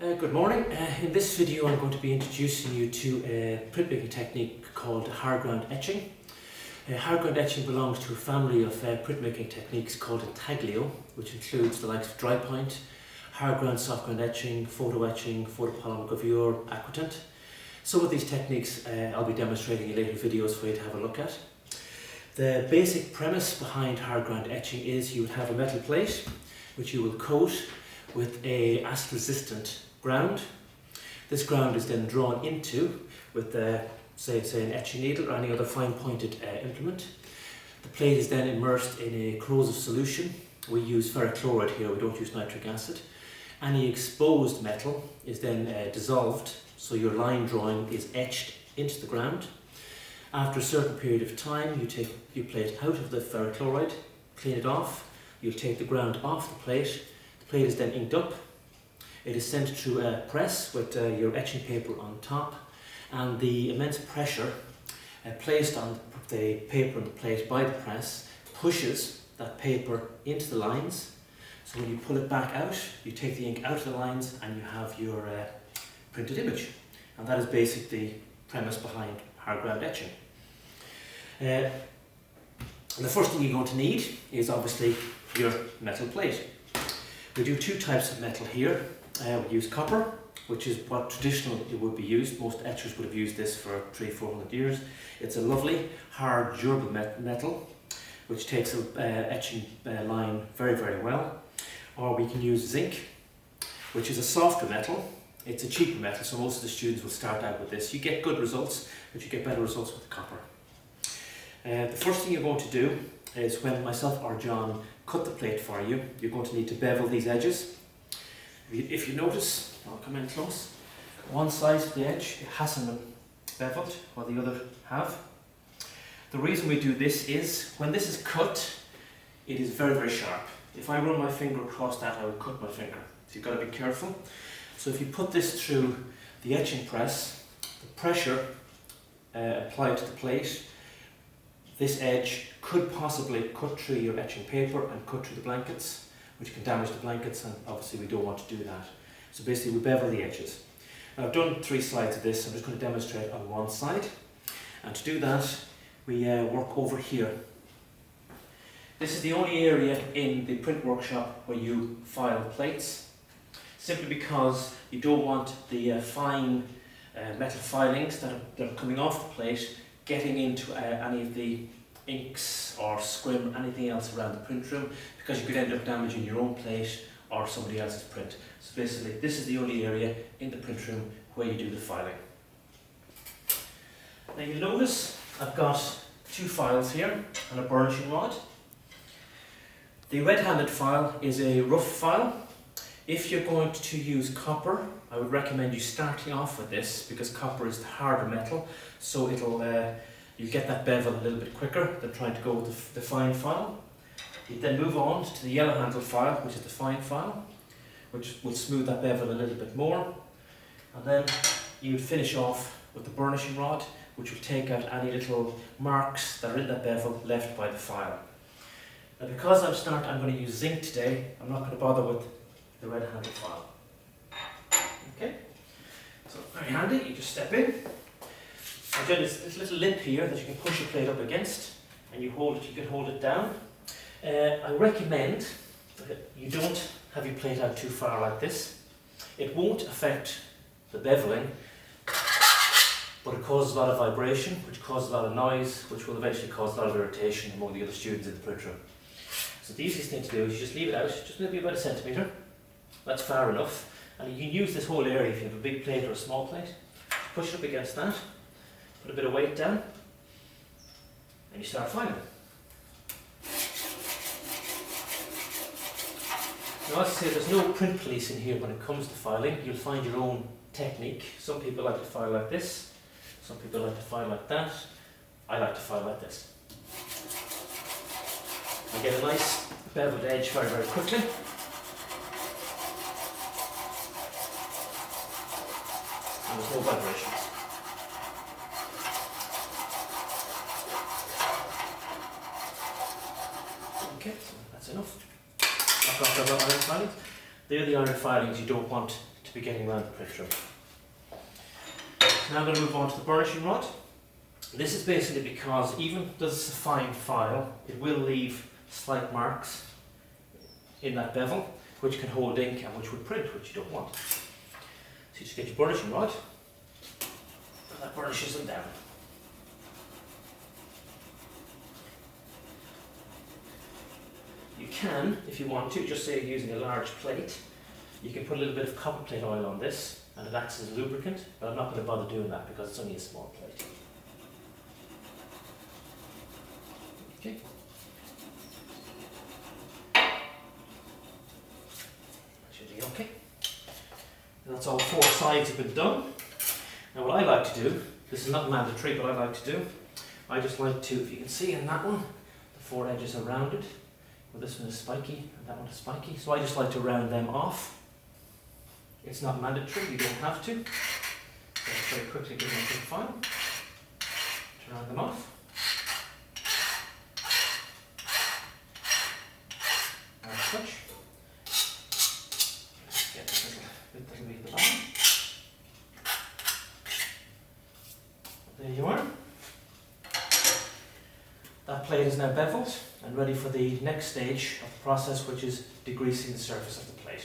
Good morning. In this video I'm going to be introducing you to a printmaking technique called hard ground etching. Hard ground etching belongs to a family of printmaking techniques called intaglio, which includes the likes of dry point, hard ground, soft ground etching, photo etching, photopolymer gravure, aquatint. Some of these techniques I'll be demonstrating in later videos for you to have a look at. The basic premise behind hard ground etching is you would have a metal plate which you will coat with a acid resistant ground. This ground is then drawn into with say an etching needle or any other fine pointed implement. The plate is then immersed in a corrosive solution. We use ferric chloride here, we don't use nitric acid. Any exposed metal is then dissolved, so your line drawing is etched into the ground. After a certain period of time, you take your plate out of the ferric chloride, clean it off, you'll take the ground off the plate. The plate is then inked up. It is sent through a press with your etching paper on top, and the immense pressure placed on the paper and the plate by the press pushes that paper into the lines. So when you pull it back out, you take the ink out of the lines and you have your printed image. And that is basically the premise behind hard ground etching. The first thing you're going to need is obviously your metal plate. We do two types of metal here. We use copper, which is what traditionally it would be used. Most etchers would have used this for 300-400 years. It's a lovely, hard, durable metal, which takes an etching line very, very well. Or we can use zinc, which is a softer metal. It's a cheaper metal, so most of the students will start out with this. You get good results, but you get better results with copper. The first thing you're going to do is, when myself or John cut the plate for you, you're going to need to bevel these edges. If you notice, I'll come in close, one side of the edge it hasn't been beveled while the other have. The reason we do this is, when this is cut, it is very, very sharp. If I run my finger across that, I would cut my finger. So you've got to be careful. So if you put this through the etching press, the pressure applied to the plate, this edge could possibly cut through your etching paper and cut through the blankets, which can damage the blankets, and obviously we don't want to do that. So basically we bevel the edges. Now I've done 3 slides of this. I'm just going to demonstrate on one side, and to do that we work over here. This is the only area in the print workshop where you file plates, simply because you don't want the fine metal filings that are coming off the plate getting into any of the inks or scrim, anything else around the print room, because you could end up damaging your own plate or somebody else's print. So basically this is the only area in the print room where you do the filing. Now you'll notice I've got 2 files here and a burnishing rod. The red-handed file is a rough file. If you're going to use copper, I would recommend you starting off with this, because copper is the harder metal, so it'll you get that bevel a little bit quicker than trying to go with the fine file. You then move on to the yellow-handled file, which is the fine file, which will smooth that bevel a little bit more. And then you would finish off with the burnishing rod, which will take out any little marks that are in that bevel left by the file. Now because I'm going to use zinc today, I'm not going to bother with the red-handled file. Okay, so very handy, you just step in. I've got this little lip here that you can push your plate up against, and you can hold it down. I recommend that you don't have your plate out too far like this. It won't affect the beveling, but it causes a lot of vibration, which causes a lot of noise, which will eventually cause a lot of irritation among the other students in the print room. So the easiest thing to do is you just leave it out, just maybe about 1 centimetre. That's far enough. And you can use this whole area if you have a big plate or a small plate. Push it up against that, put a bit of weight down, and you start filing. Now, as I say, there's no print police in here when it comes to filing. You'll find your own technique. Some people like to file like this, some people like to file like that. I like to file like this. I get a nice beveled edge very, very quickly. And there's no vibrations. Okay, so that's enough. I've got the iron filings. They're the iron filings you don't want to be getting around the print through. Now I'm going to move on to the burnishing rod. This is basically because even though this is a fine file, it will leave slight marks in that bevel, which can hold ink and which would print, which you don't want. So you just get your burnishing rod, and that burnishes them down. You can, if you want to, just say using a large plate, you can put a little bit of copper plate oil on this and it acts as a lubricant, but I'm not going to bother doing that because it's only a small plate. Okay. That should be okay. And that's all 4 sides have been done. Now what I like to do, this is not mandatory, but I like to do, I just like to, if you can see in that one, the 4 edges are rounded. Well, this one is spiky and that one is spiky, so I just like to round them off. It's not mandatory, you don't have to. So I'll very quickly give them a quick file to round them off. And such. Get this little bit that'll be at the bottom. There you are. That plate is now beveled and ready for the next stage of the process, which is degreasing the surface of the plate.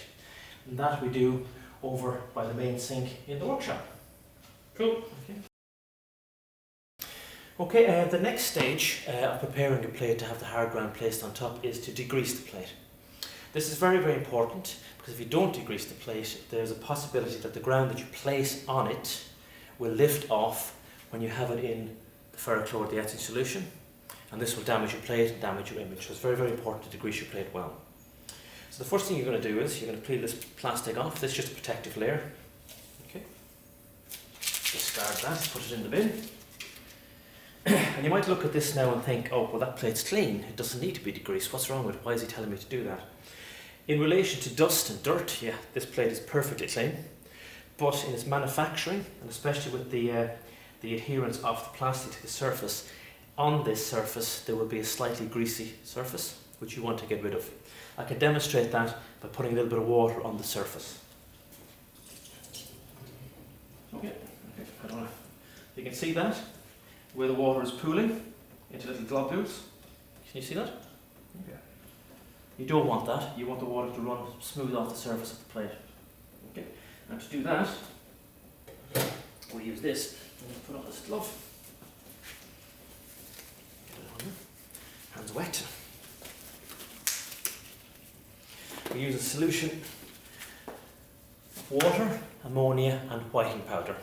And that we do over by the main sink in the workshop. Cool. Okay, the next stage of preparing a plate to have the hard ground placed on top is to degrease the plate. This is very, very important because if you don't degrease the plate, there's a possibility that the ground that you place on it will lift off when you have it in the ferrochloride, the etching solution. And this will damage your plate and damage your image. So it's very, very important to degrease your plate well. So the first thing you're going to do is you're going to peel this plastic off. This is just a protective layer. Okay. Discard that, put it in the bin. And you might look at this now and think, oh, well, that plate's clean. It doesn't need to be degreased. What's wrong with it? Why is he telling me to do that? In relation to dust and dirt, yeah, this plate is perfectly clean. But in its manufacturing, and especially with the adherence of the plastic to the surface, on this surface there will be a slightly greasy surface which you want to get rid of. I can demonstrate that by putting a little bit of water on the surface. Okay, I don't know. You can see that where the water is pooling into little globules. Can you see that? Okay. You don't want that. You want the water to run smooth off the surface of the plate. Okay. And to do that, we use this. I'm going to put on this glove. Hands wet. We use a solution of water, ammonia and whiting powder.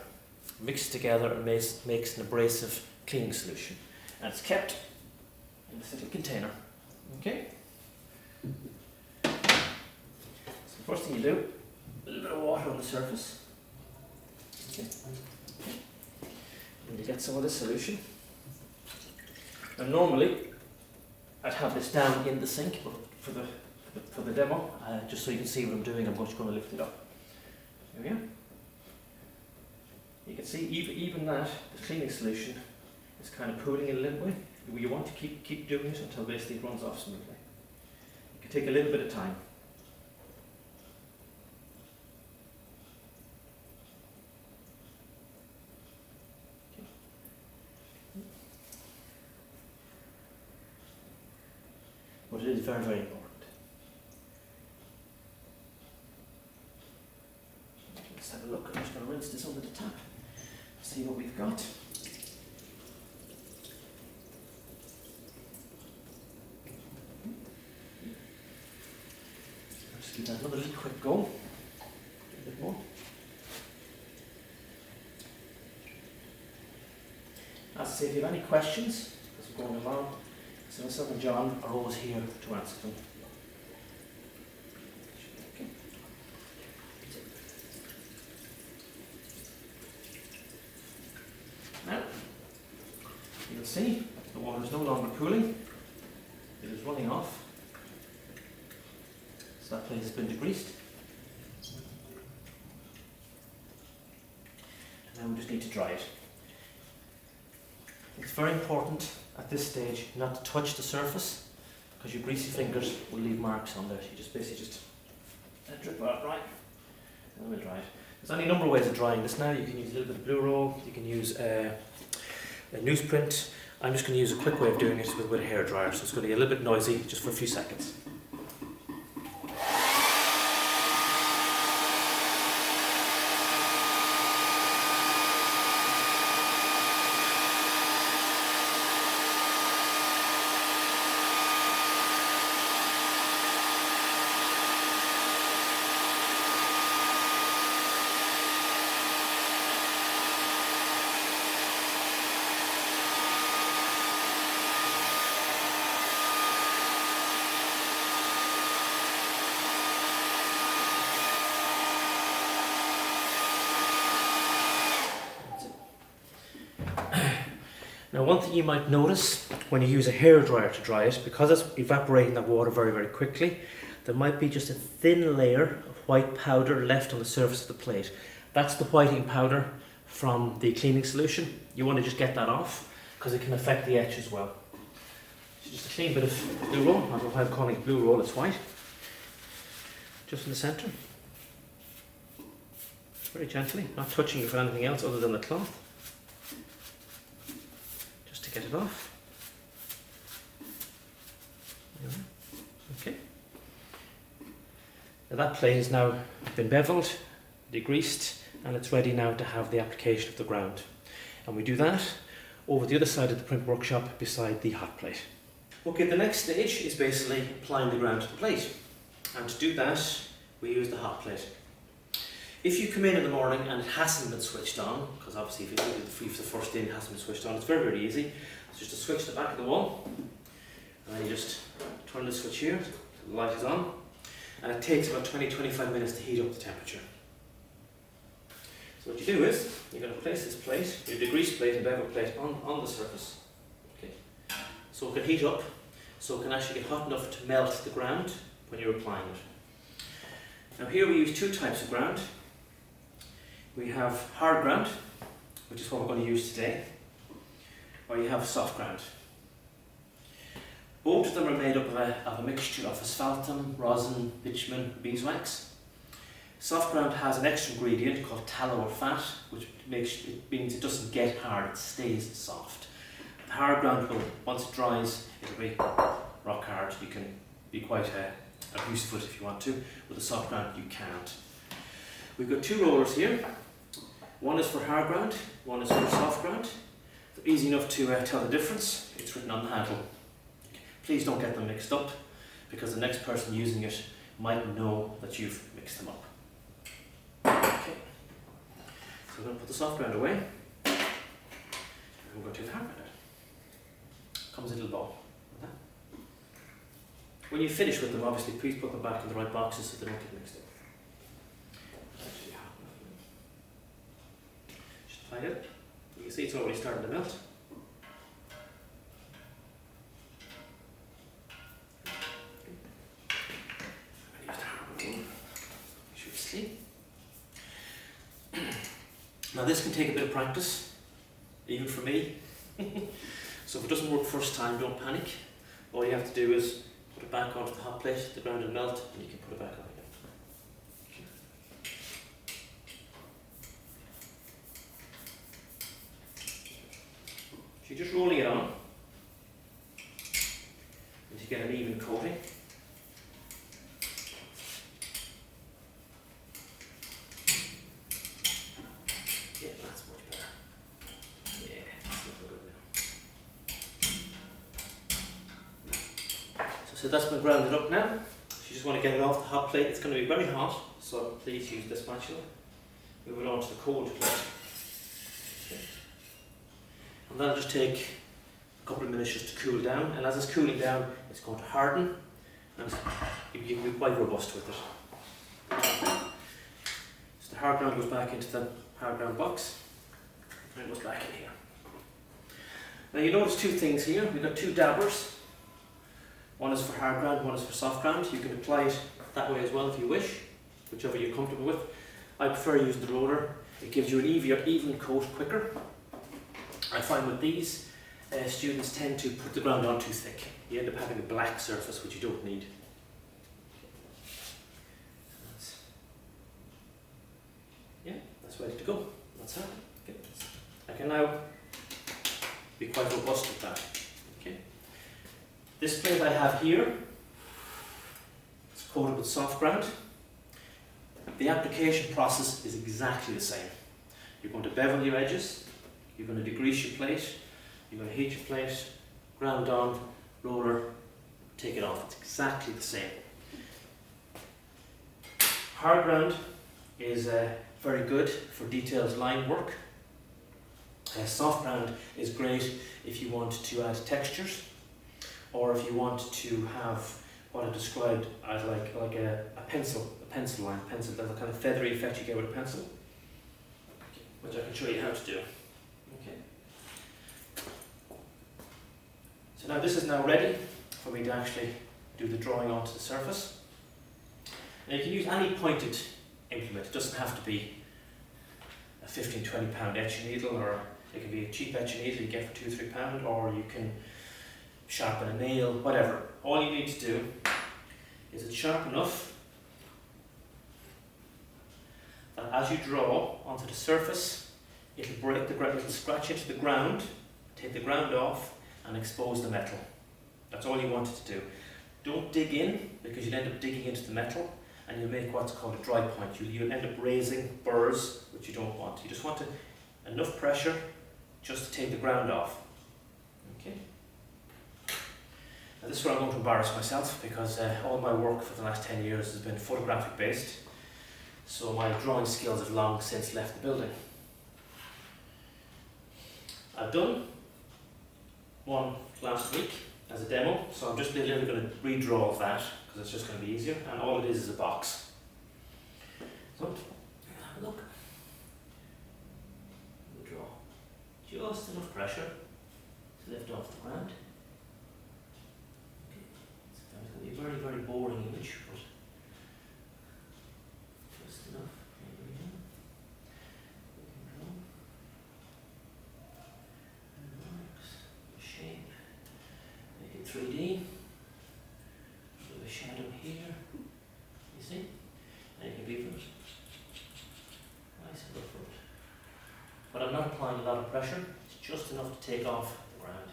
Mixed together and makes an abrasive cleaning solution. And it's kept in this little container. Okay? So the first thing you do, a little bit of water on the surface. Okay. And you get some of this solution. And normally I'd have this down in the sink, but for the demo, just so you can see what I'm doing, I'm just going to lift it up. There we go. You can see even that, the cleaning solution is kind of pooling in a little way. You want to keep doing it until basically it runs off smoothly. It can take a little bit of time. But it is very, very important. Let's have a look. I'm just going to rinse this under the tap. See what we've got. Just give that another little quick go. A bit more. As I say, if you have any questions as we're going along, so myself and John are always here to answer them. Okay. Now, you can see the water is no longer pooling, it is running off. So that plate has been degreased. And now we just need to dry it. It's very important at this stage not to touch the surface because your greasy fingers will leave marks on there. You just basically just let it drip out right and we'll dry it. There's any number of ways of drying this now. You can use a little bit of blue roll, you can use a newsprint. I'm just going to use a quick way of doing it with a hairdryer, so it's going to get a little bit noisy just for a few seconds. Now, one thing you might notice when you use a hairdryer to dry it, because it's evaporating that water very, very quickly, there might be just a thin layer of white powder left on the surface of the plate. That's the whitening powder from the cleaning solution. You want to just get that off because it can affect the etch as well. So just a clean bit of blue roll. I don't know why I'm calling it blue roll, it's white. Just in the centre. Very gently, not touching it with anything else other than the cloth. Get it off. Okay. Now that plate has now been beveled, degreased, and it's ready now to have the application of the ground. And we do that over the other side of the print workshop beside the hot plate. Okay, the next stage is basically applying the ground to the plate. And to do that, we use the hot plate. If you come in the morning and it hasn't been switched on, because obviously if you do it for the first day and it hasn't been switched on, it's very, very easy. It's just to switch the back of the wall, and then you just turn the switch here, so the light is on, and it takes about 20-25 minutes to heat up the temperature. So what you do is, you're going to place this plate, your degreased plate and bevel plate on the surface, okay, so it can heat up, so it can actually get hot enough to melt the ground when you're applying it. Now here we use two types of ground. We have hard ground, which is what we're going to use today, or you have soft ground. Both of them are made up of a mixture of asphaltum, rosin, bitumen, beeswax. Soft ground has an extra ingredient called tallow or fat, which means it doesn't get hard, it stays soft. The hard ground will, once it dries, it'll be rock hard. You can be quite abusive with it if you want to. With the soft ground, you can't. We've got two rollers here. One is for hard ground, one is for soft ground. They're easy enough to tell the difference. It's written on the handle. Please don't get them mixed up, because the next person using it might know that you've mixed them up. Okay. So we're going to put the soft ground away, and we're going to do the hard ground. Comes in a little ball. Like that. When you finish with them, obviously, please put them back in the right boxes so they don't get mixed up. It. You can see it's already starting to melt. Now this can take a bit of practice, even for me. So if it doesn't work first time, don't panic. All you have to do is put it back onto the hot plate, the ground will melt, and you can put it back on again. You're just rolling it on and to get an even coating. Yeah, that's much better. Yeah, that's looking good now. So that's been grounded up now. If you just want to get it off the hot plate, it's going to be very hot, so please use the spatula. Move it on to the cold plate. Okay. And that'll just take a couple of minutes just to cool down, and as it's cooling down, it's going to harden, and you can be quite robust with it. So the hard ground goes back into the hard ground box, and it goes back in here. Now you notice two things here. We've got two dabbers. One is for hard ground, one is for soft ground. You can apply it that way as well if you wish, whichever you're comfortable with. I prefer using the roller. It gives you an even coat quicker. I find with these, students tend to put the ground on too thick. You end up having a black surface, which you don't need. Yeah, that's ready to go. That's it. Okay. I can now be quite robust with that. Okay. This plate I have here, it's coated with soft ground. The application process is exactly the same. You're going to bevel your edges, you're going to degrease your plate, you're going to heat your plate, ground on, roller, take it off. It's exactly the same. Hard ground is very good for detailed line work. Soft ground is great if you want to add textures, or if you want to have what I described as like a pencil line, that's a kind of feathery effect you get with a pencil, which I can show you how to do. Okay. So now this is now ready for me to actually do the drawing onto the surface. Now you can use any pointed implement. It doesn't have to be a 15-20 pound etching needle, or it can be a cheap etching needle you get for £2 or £3, or you can sharpen a nail, whatever. All you need to do is it's sharp enough that as you draw onto the surface, it'll break the ground, it'll scratch into the ground, take the ground off and expose the metal. That's all you want it to do. Don't dig in, because you'll end up digging into the metal and you'll make what's called a dry point. You'll end up raising burrs, which you don't want. You just want enough pressure just to take the ground off. Okay. Now this is where I'm going to embarrass myself, because all my work for the last 10 years has been photographic based, so my drawing skills have long since left the building. I've done one last week as a demo, so I'm just literally going to redraw of that, because it's just going to be easier, and all it is a box. So, have a look. Draw just enough pressure to lift off the ground. Okay. It's going to be a very, very boring image, but just enough. There we go. Shape. Make it 3D. Put a shadow here. You see? And you can leave it. Nice and rough. But I'm not applying a lot of pressure. It's just enough to take off the ground.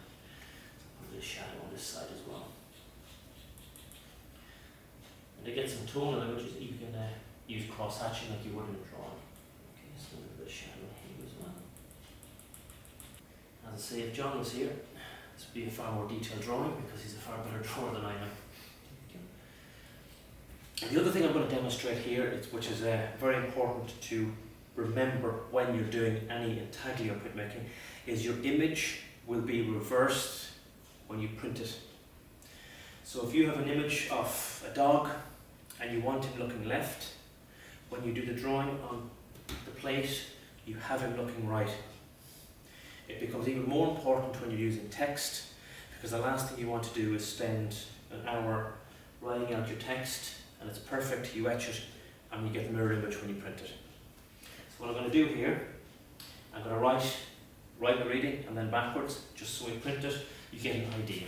Put a bit of shadow on this side as well. And to get some tone in it, you can use cross hatching like you would in a drawing. Okay, so a little bit of shadow here as well. As I say, if John was here, this would be a far more detailed drawing, because he's a far better drawer than I am. And the other thing I'm going to demonstrate here, which is very important to remember when you're doing any intaglio printmaking, is your image will be reversed when you print it. So if you have an image of a dog and you want him looking left, when you do the drawing on the plate, you have him looking right. It becomes even more important when you're using text, because the last thing you want to do is spend an hour writing out your text and it's perfect, you etch it and you get the mirror image when you print it. So what I'm going to do here, I'm going to write the reading and then backwards, just so we print it, you get an idea.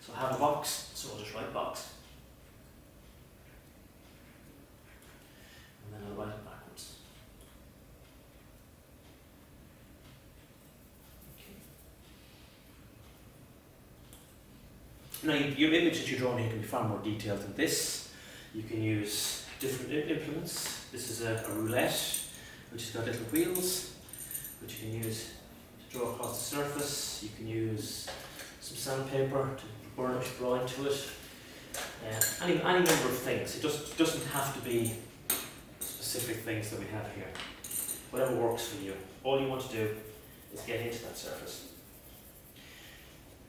So I have a box, so I'll just write box. And then I'll write it backwards. Okay. Now your image that you're drawing here can be far more detailed than this. You can use different implements. This is a roulette, which has got little wheels, which you can use to draw across the surface. You can use some sandpaper to burnish, draw into it. Any number of things. It just doesn't have to be specific things that we have here. Whatever works for you. All you want to do is get into that surface.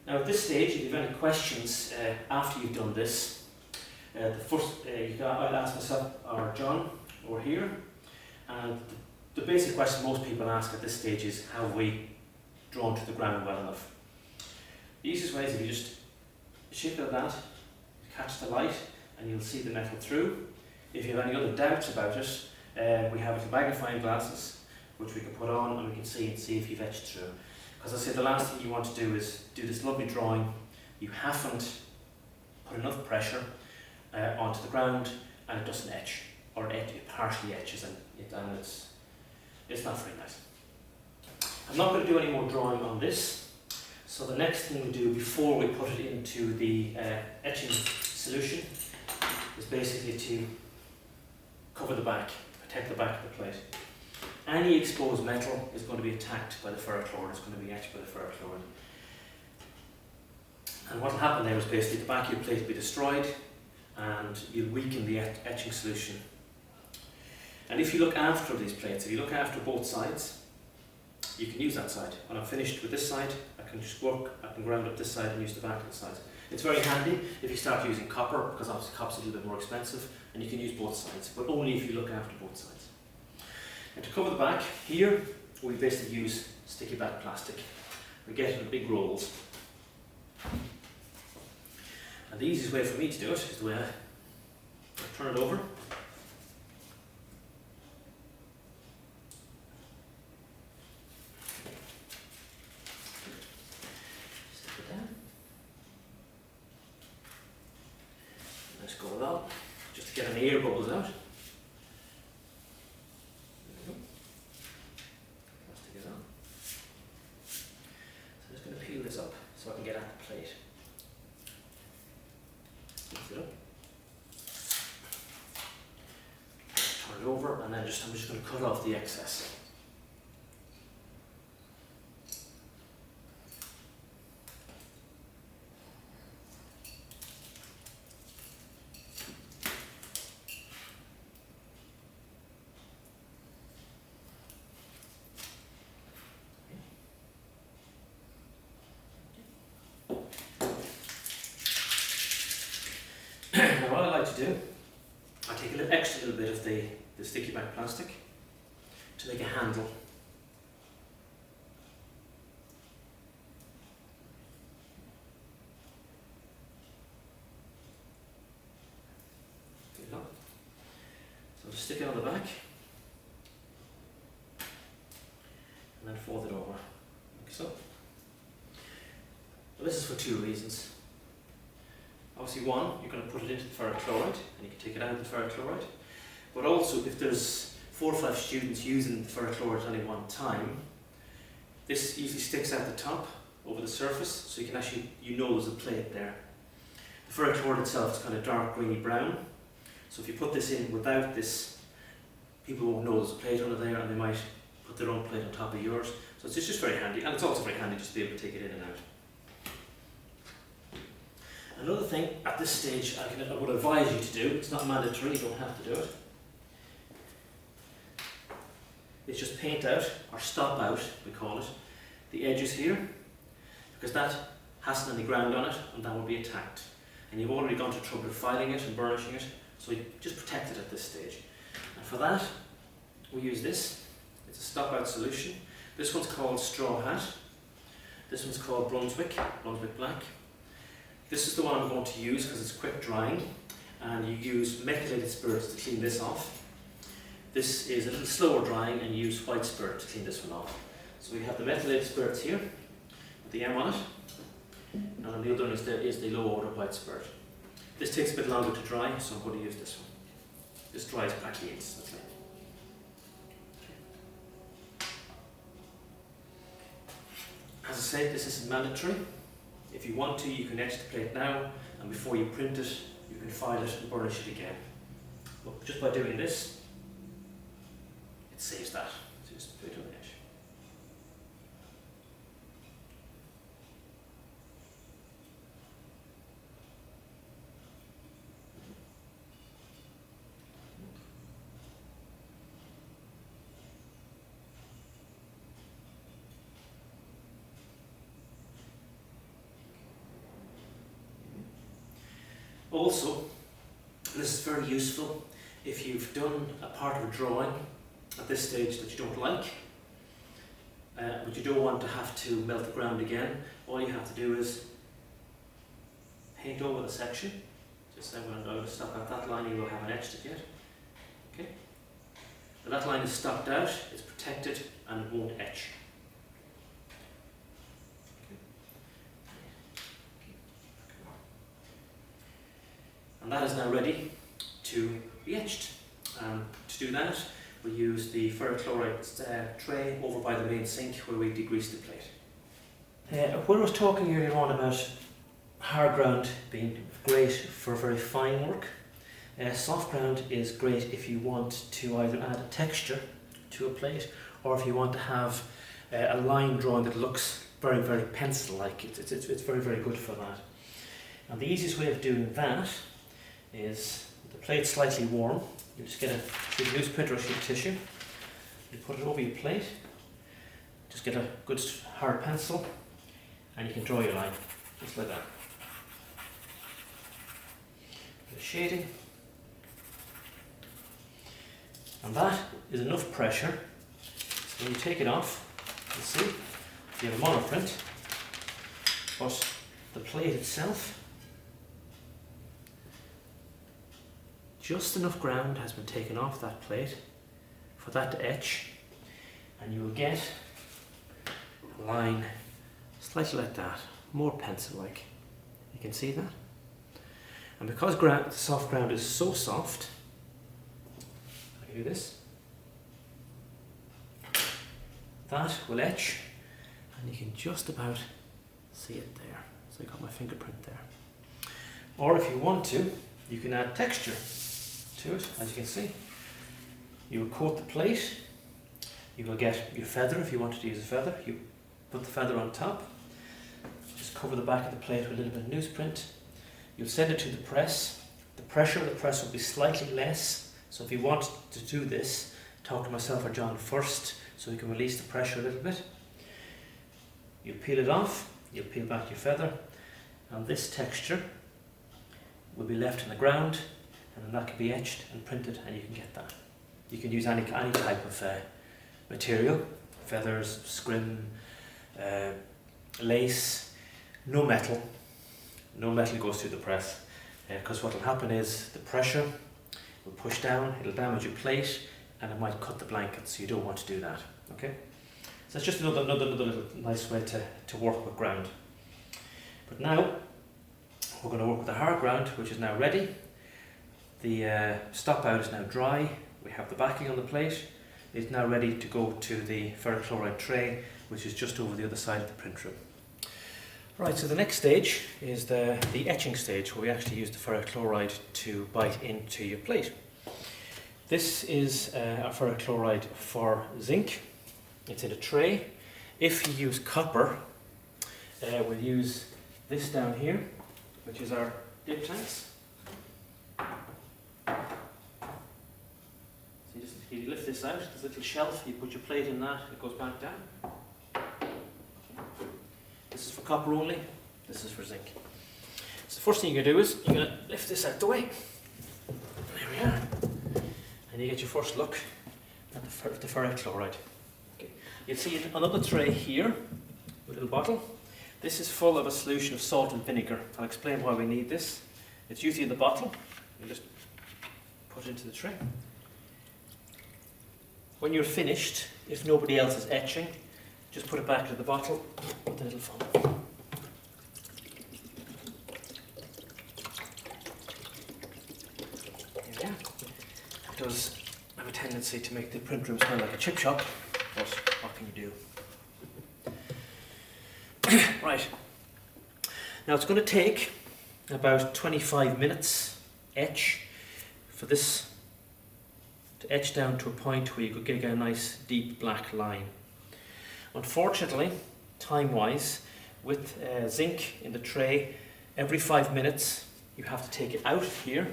Now at this stage, if you have any questions after you've done this, the first I'll ask myself or John over here, and the basic question most people ask at this stage is, have we drawn to the ground well enough? The easiest way is if you just shape it like that, catch the light, and you'll see the metal through. If you have any other doubts about it, we have little magnifying glasses which we can put on and we can see if you've etched through. Because I say the last thing you want to do is do this lovely drawing, you haven't put enough pressure onto the ground and it doesn't etch, or it partially etches and It's not very nice. I'm not going to do any more drawing on this. So the next thing we do before we put it into the etching solution is basically to cover the back, protect the back of the plate. Any exposed metal is going to be attacked by the ferrochloride, it's going to be etched by the ferrochloride. And what will happen there is basically the back of your plate will be destroyed and you'll weaken the etching solution. And if you look after these plates, if you look after both sides, you can use that side. When I'm finished with this side, I can just work, I can ground up this side and use the back of the sides. It's very handy if you start using copper, because obviously copper's a little bit more expensive, and you can use both sides, but only if you look after both sides. And to cover the back, here we basically use sticky back plastic. We get it in big rolls. And the easiest way for me to do it is the way I turn it over. Stick it down. Let's go along, just to get any air bubbles out. Peel this up so I can get at the plate. Lift it up. Turn it over, and then I'm just going to cut off the excess. Now what I like to do, I take a little bit of the sticky back plastic to make a handle. There you go. So I'll just stick it on the back and then fold it over, like so. Well, this is for two reasons. Obviously, one, you're going to put it into the ferrochloride and you can take it out of the ferrochloride. But also, if there's 4 or 5 students using the ferrochloride at any one time, this easily sticks out the top over the surface, so you can actually, you know there's a plate there. The ferrochloride itself is kind of dark greeny brown, so if you put this in without this, people won't know there's a plate under there and they might put their own plate on top of yours. So it's just very handy, and it's also very handy just to be able to take it in and out. Another thing at this stage I would advise you to do, it's not mandatory, you don't have to do it, is just paint out, or stop out, we call it, the edges here, because that hasn't any ground on it and that will be attacked. And you've already gone to trouble filing it and burnishing it, so you just protect it at this stage. And for that, we use this. It's a stop out solution. This one's called Straw Hat. This one's called Brunswick Black. This is the one I'm going to use because it's quick drying, and you use methylated spirits to clean this off. This is a little slower drying, and you use white spirit to clean this one off. So we have the methylated spirits here with the M on it, and on the other one is the low order white spirit. This takes a bit longer to dry, so I'm going to use this one. This dries practically instantly. As I said, this isn't mandatory. If you want to, you can etch the plate now, and before you print it, you can file it and burnish it again. But just by doing this, it saves that. So just put it on the edge. Also, this is very useful if you've done a part of a drawing at this stage that you don't like, but you don't want to have to melt the ground again. All you have to do is paint over the section. Just then when I'm going to stop at that line, you will haven't etched it yet. Okay? But that line is stopped out, it's protected, and it won't etch. And that is now ready to be etched. To do that, we use the ferrochloride tray over by the main sink where we degrease the plate. When I was talking earlier on about hard ground being great for very fine work, soft ground is great if you want to either add a texture to a plate or if you want to have a line drawn that looks very, very pencil-like. It's very, very good for that. And the easiest way of doing that is the plate's slightly warm. You just get a sheet of newsprint or a sheet of tissue. You put it over your plate. Just get a good hard pencil and you can draw your line, just like that. Bit of shading. And that is enough pressure. So when you take it off, you see, you have a monoprint, but the plate itself, just enough ground has been taken off that plate for that to etch, and you will get a line slightly like that, more pencil-like. You can see that? And because the soft ground is so soft, I can do this, that will etch, and you can just about see it there. So I got my fingerprint there. Or if you want to, you can add texture to it, as you can see. You will coat the plate, you will get your feather if you wanted to use a feather. You put the feather on top, just cover the back of the plate with a little bit of newsprint. You'll send it to the press. The pressure of the press will be slightly less, so if you want to do this, talk to myself or John first so we can release the pressure a little bit. You peel it off, you'll peel back your feather, and this texture will be left in the ground, and then that can be etched and printed, and you can get that. You can use any type of material, feathers, scrim, lace, no metal. No metal goes through the press, because what will happen is the pressure will push down, it'll damage your plate, and it might cut the blanket, so you don't want to do that. Okay? So that's just another little nice way to work with ground. But now we're going to work with the hard ground, which is now ready. The stop out is now dry. We have the backing on the plate. It's now ready to go to the ferrochloride tray, which is just over the other side of the print room. Right, so the next stage is the etching stage, where we actually use the ferrochloride to bite into your plate. This is a ferrochloride for zinc. It's in a tray. If you use copper, we'll use this down here, which is our dip tanks. So you lift this out, there's a little shelf, you put your plate in that, it goes back down. This is for copper only, this is for zinc. So the first thing you're going to do is, you're going to lift this out the way. There we are. And you get your first look at the ferrochloride. Okay. You'll see another tray here, with a little bottle. This is full of a solution of salt and vinegar. I'll explain why we need this. It's usually in the bottle. You just put it into the tray. When you're finished, if nobody else is etching, just put it back into the bottle with a little funnel. There we are. It does have a tendency to make the print room smell like a chip shop, but what can you do? Right. Now it's going to take about 25 minutes etch for this to etch down to a point where you could get a nice deep black line. Unfortunately, time-wise, with zinc in the tray, every 5 minutes you have to take it out here,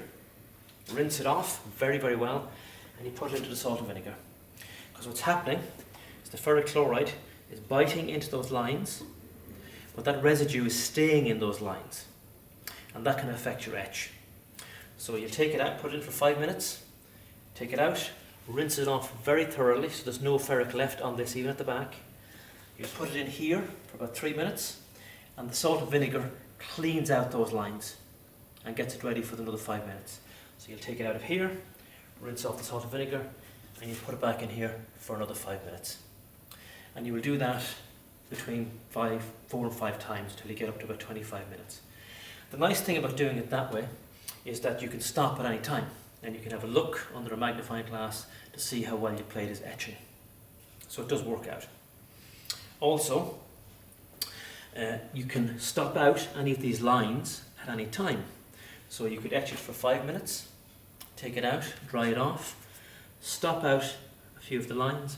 rinse it off very, very well, and you put it into the salt and vinegar. Because what's happening is the ferrochloride is biting into those lines, but that residue is staying in those lines, and that can affect your etch. So you'll take it out, put it in for 5 minutes, take it out, rinse it off very thoroughly so there's no ferric left on this, even at the back. You put it in here for about 3 minutes, and the salt and vinegar cleans out those lines and gets it ready for another 5 minutes. So you'll take it out of here, rinse off the salt and vinegar, and you put it back in here for another 5 minutes. And you will do that between 4 and 5 times till you get up to about 25 minutes. The nice thing about doing it that way is that you can stop at any time. and you can have a look under a magnifying glass to see how well your plate is etching. So it does work out. Also, you can stop out any of these lines at any time. So you could etch it for 5 minutes, take it out, dry it off, stop out a few of the lines,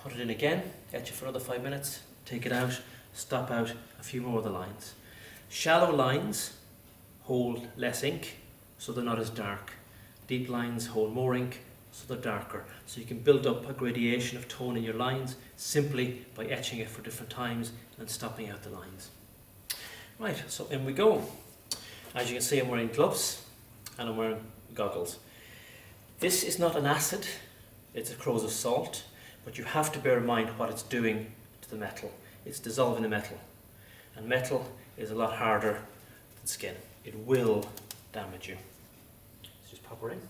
put it in again, etch it for another 5 minutes, take it out, stop out a few more of the lines. Shallow lines hold less ink, so they're not as dark. Deep lines hold more ink, so they're darker. So you can build up a gradation of tone in your lines simply by etching it for different times and stopping out the lines. Right, so in we go. As you can see, I'm wearing gloves and I'm wearing goggles. This is not an acid, it's a corrosive salt, but you have to bear in mind what it's doing to the metal. It's dissolving the metal, and metal is a lot harder than skin. It will damage you. Let's just pop her in.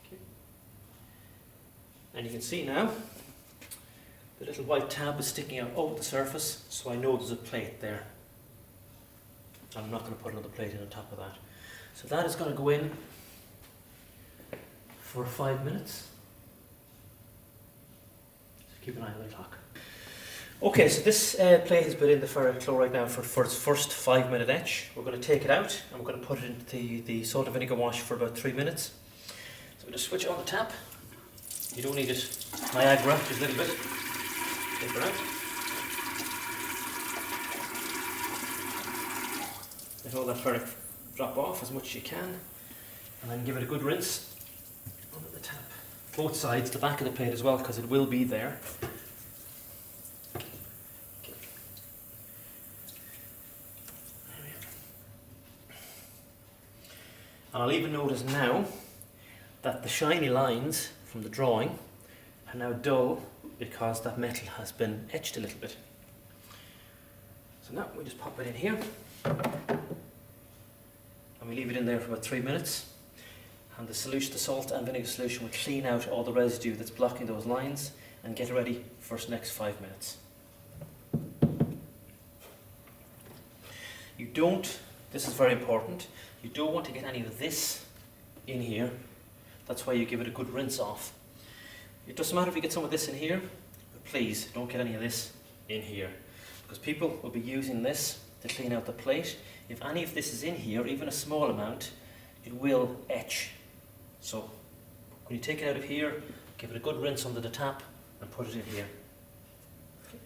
Okay. And you can see now the little white tab is sticking out over the surface, so I know there's a plate there. I'm not going to put another plate in on top of that. So that is going to go in for 5 minutes. So keep an eye on the clock. Okay, so this plate has been in the ferric chloride now for its first 5 minute etch. We're going to take it out and we're going to put it into the salt and vinegar wash for about 3 minutes. So we'll just switch on the tap. You don't need it Niagara, just a little bit. Take her out. Let all that ferric drop off as much as you can, and then give it a good rinse under the tap. Both sides, the back of the plate as well, because it will be there. Okay. There we are. And I'll even notice now that the shiny lines from the drawing are now dull because that metal has been etched a little bit. So now we just pop it in here. And we leave it in there for about 3 minutes, and the solution, the salt and vinegar solution, will clean out all the residue that's blocking those lines and get ready for its next 5 minutes. You don't, this is very important, you don't want to get any of this in here. That's why you give it a good rinse off. It doesn't matter if you get some of this in here, but please don't get any of this in here, because people will be using this to clean out the plate. If any of this is in here, even a small amount, it will etch. So when you take it out of here, give it a good rinse under the tap and put it in here. Okay.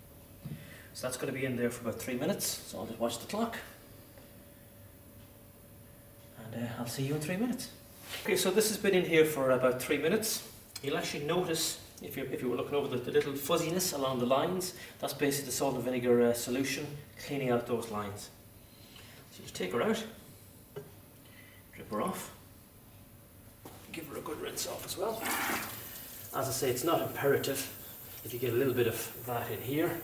So that's going to be in there for about 3 minutes, so I'll just watch the clock. And I'll see you in 3 minutes. Okay, so this has been in here for about 3 minutes. You'll actually notice, if you were looking over the little fuzziness along the lines, that's basically the salt and vinegar solution cleaning out those lines. So just take her out, drip her off, give her a good rinse off as well. As I say, it's not imperative if you get a little bit of that in here,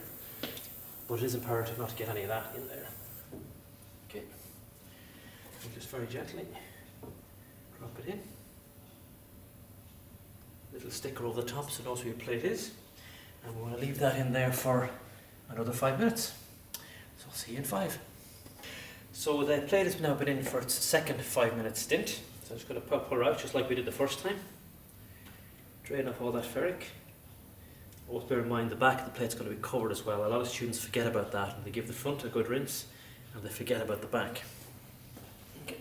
but it is imperative not to get any of that in there. Okay, and just very gently drop it in. Little sticker over the top so it knows where your plate is, and we want to leave that in there for another 5 minutes. So I'll see you in 5. So the plate has now been in for its second 5 minute stint. So I'm just going to pull her out just like we did the first time. Drain off all that ferric. Always bear in mind the back of the plate's going to be covered as well. A lot of students forget about that, and they give the front a good rinse and they forget about the back. Okay.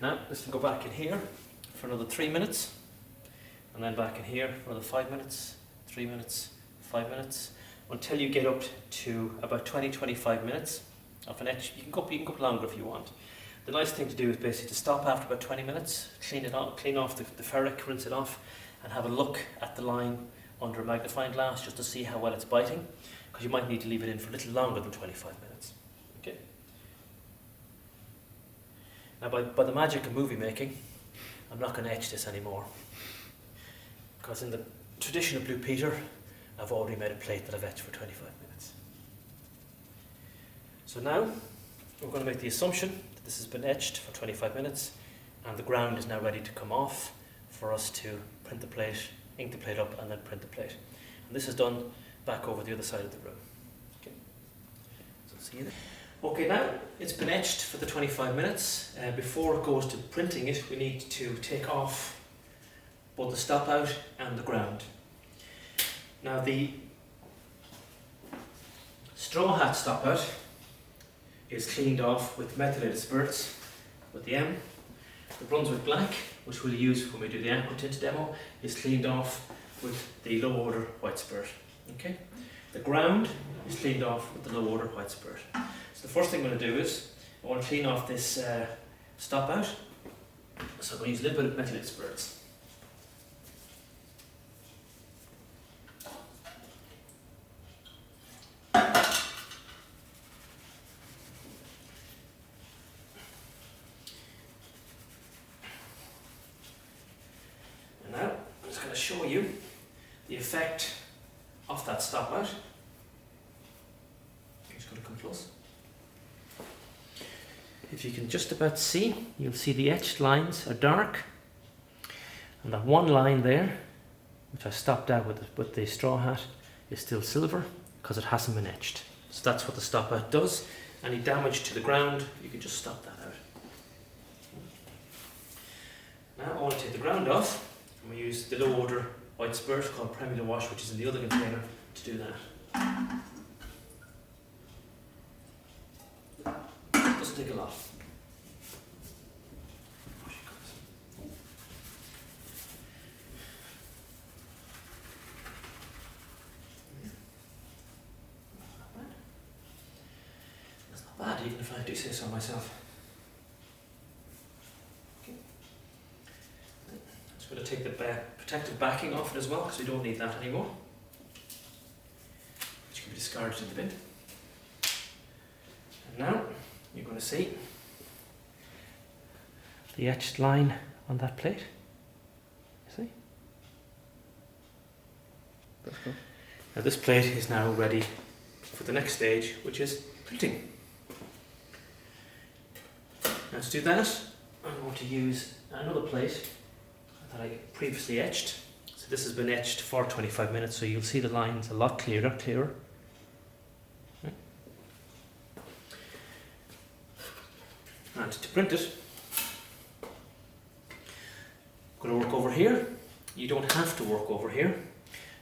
Now this will go back in here for another 3 minutes. And then back in here for another 5 minutes, 3 minutes, 5 minutes, until you get up to about 20-25 minutes of an etch. You can go up longer if you want. The nice thing to do is basically to stop after about 20 minutes, clean off the ferric, rinse it off, and have a look at the line under a magnifying glass just to see how well it's biting, because you might need to leave it in for a little longer than 25 minutes. Okay. Now by the magic of movie making, I'm not going to etch this anymore, because in the tradition of Blue Peter, I've already made a plate that I've etched for 25 minutes. So now we're going to make the assumption that this has been etched for 25 minutes and the ground is now ready to come off for us to print the plate, ink the plate up, and then print the plate. And this is done back over the other side of the room. Okay, so see you there. Okay, now it's been etched for the 25 minutes. Before it goes to printing it, we need to take off both the stop out and the ground. Now the straw hat stop out is cleaned off with methylated spirits with the M. The Brunswick Black, which we'll use when we do the aqua tint demo, is cleaned off with the low order white spirit. Okay? The ground is cleaned off with the low order white spirit. So the first thing I'm going to do is I want to clean off this stop out. So I'm going to use a little bit of methylated spirits. And now I'm just going to show you the effect of that stop out. I'm just going to come close. If you can just about see, you'll see the etched lines are dark, and that one line there, which I stopped out with the straw hat, is still silver because it hasn't been etched. So that's what the stop out does. Any damage to the ground, you can just stop that out. Now I want to take the ground off, and we use the low order white spirit called Premier Wash, which is in the other container, to do that. Doesn't take a lot. That's not bad, even if I do say so myself. Okay. I'm just going to take the protective backing off it as well, because we don't need that anymore, which can be discarded in the bin. And now you're going to see the etched line on that plate. You see? That's cool. Now this plate is now ready for the next stage, which is printing. Now to do that, I'm going to use another plate that I previously etched. So this has been etched for 25 minutes, so you'll see the lines a lot clearer. And to print it, I'm going to work over here. You don't have to work over here.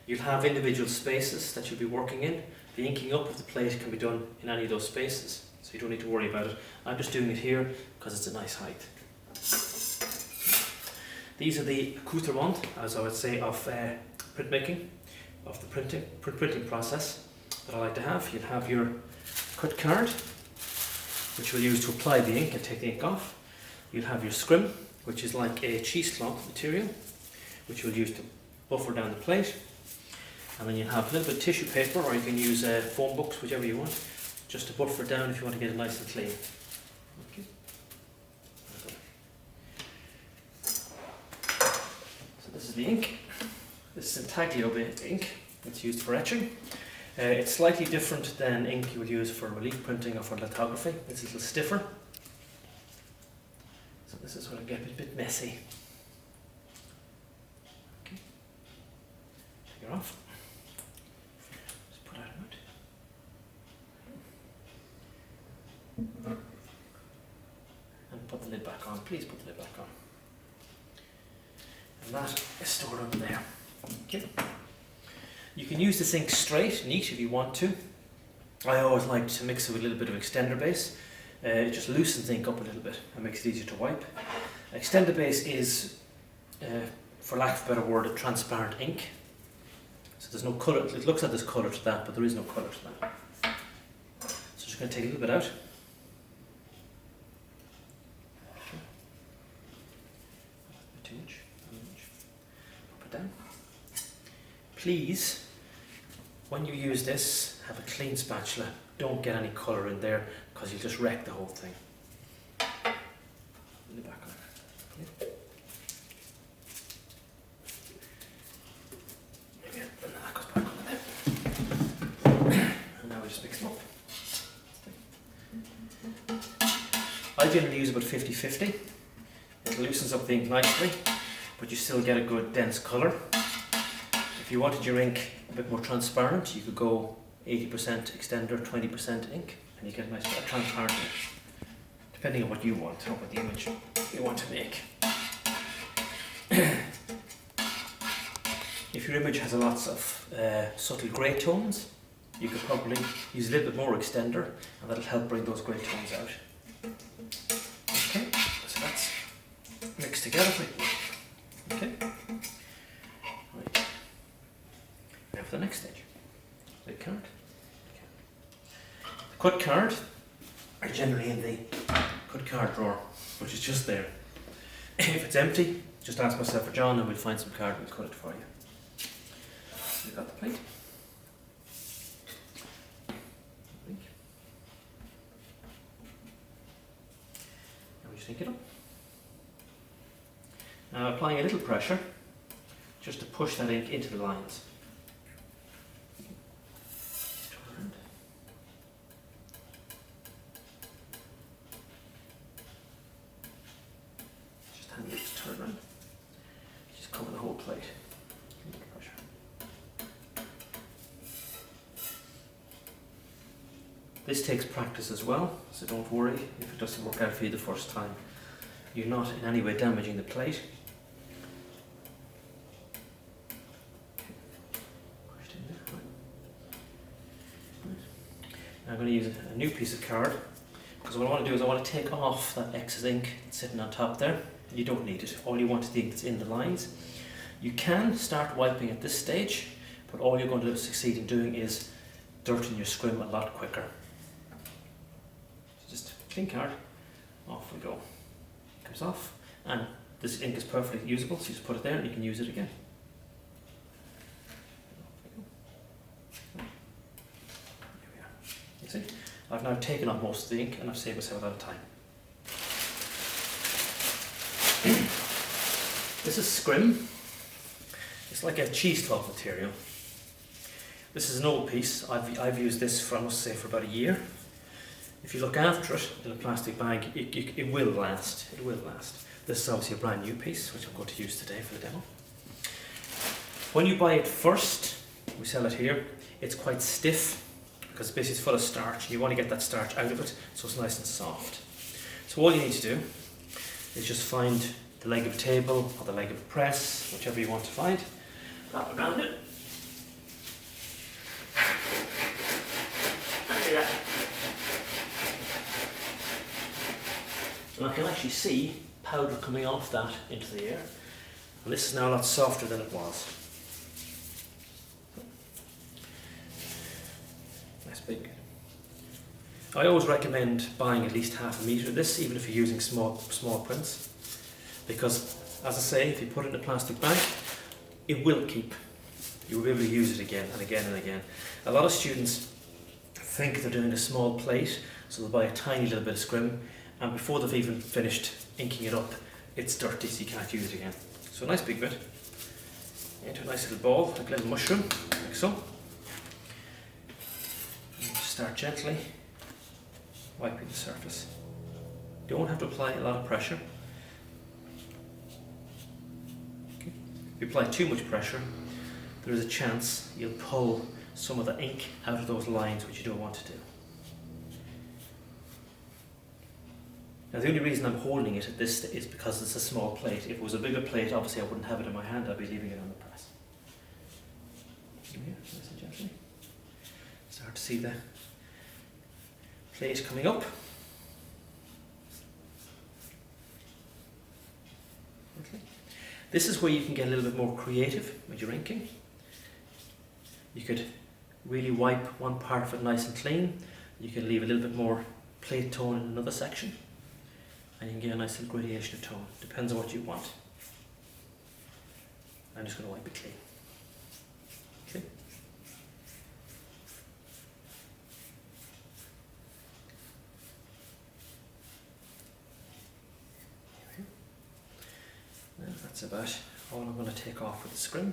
You'll have individual spaces that you'll be working in. The inking up of the plate can be done in any of those spaces, so you don't need to worry about it. I'm just doing it here because it's a nice height. These are the accoutrement, as I would say, of printmaking, of the printing process that I like to have. You'll have your cut card, which we'll use to apply the ink and take the ink off. You'll have your scrim, which is like a cheesecloth material, which we'll use to buffer down the plate. And then you have a little bit of tissue paper, or you can use foam books, whichever you want, just to buffer it down if you want to get it nice and clean. Okay. So this is the ink. This is intaglio ink that's used for etching. It's slightly different than ink you would use for relief printing or for lithography. It's a little stiffer. So this is going to get a bit messy. Okay. Take it off. Just put out a note. And put the lid back on. Please put the lid back on. And that is stored under there. Okay. You can use this ink straight, neat, if you want to. I always like to mix it with a little bit of extender base. It just loosens the ink up a little bit and makes it easier to wipe. Extender base is, for lack of a better word, a transparent ink. So there's no colour. It looks like there's colour to that, but there is no colour to that. So just going to take a little bit out. Okay. Too much. Pop it down. Please, when you use this, have a clean spatula. Don't get any colour in there, because you'll just wreck the whole thing. Put it back on. Okay. And then that goes back on there. And now we just mix them up. I generally use about 50-50. It loosens up the ink nicely, but you still get a good dense colour. If If you wanted your ink a bit more transparent, you could go 80% extender, 20% ink, and you get a nice transparent ink, depending on what you want or what the image you want to make. If your image has lots of subtle grey tones, you could probably use a little bit more extender, and that'll help bring those grey tones out. Okay, so that's mixed together. Okay, right. Now for the next stage, the card. The cut card are generally in the cut card drawer, which is just there. If it's empty, just ask myself or John, and we'll find some card and we'll cut it for you. You got the plate. Now we just ink it up. Now applying a little pressure just to push that ink into the lines. Turn around. Just hand it to turn around. Just cover the whole plate. This takes practice as well, so don't worry if it doesn't work out for you the first time. You're not in any way damaging the plate. Now I'm going to use a new piece of card, because what I want to do is I want to take off that excess ink sitting on top there. You don't need it, all you want is the ink that's in the lines. You can start wiping at this stage, but all you're going to succeed in doing is dirtying your scrim a lot quicker. Just clean card, off we go. Comes off, and this ink is perfectly usable, so you just put it there and you can use it again. Here we are. You see, I've now taken off most of the ink and I've saved myself a lot of time. This is scrim. It's like a cheesecloth material. This is an old piece. I've used this for, I must say, for about a year. If you look after it in a plastic bag, it will last. It will last. This is obviously a brand new piece, which I'm going to use today for the demo. When you buy it first, we sell it here, it's quite stiff because basically it's full of starch. You want to get that starch out of it so it's nice and soft. So all you need to do is just find the leg of a table or the leg of a press, whichever you want to find, wrap it around it. And I can actually see powder coming off that into the air. And this is now a lot softer than it was. Nice big. I always recommend buying at least half a metre of this, even if you're using small prints. Because, as I say, if you put it in a plastic bag, it will keep. You will be able to use it again and again and again. A lot of students think they're doing a small plate, so they'll buy a tiny little bit of scrim, and before they've even finished inking it up, it's dirty, so you can't use it again. So a nice big bit into a nice little ball, like a little mushroom, like so. And just start gently wiping the surface. You don't have to apply a lot of pressure. Okay. If you apply too much pressure, there is a chance you'll pull some of the ink out of those lines, which you don't want to do. Now the only reason I'm holding it at this is because it's a small plate. If it was a bigger plate, obviously I wouldn't have it in my hand, I'd be leaving it on the press. Here, nice and gently. Start to see the plate coming up. Okay. This is where you can get a little bit more creative with your inking. You could really wipe one part of it nice and clean. You can leave a little bit more plate tone in another section. And you can get a nice little gradation of tone. Depends on what you want. I'm just going to wipe it clean. Okay. Now that's about all I'm going to take off with the scrim.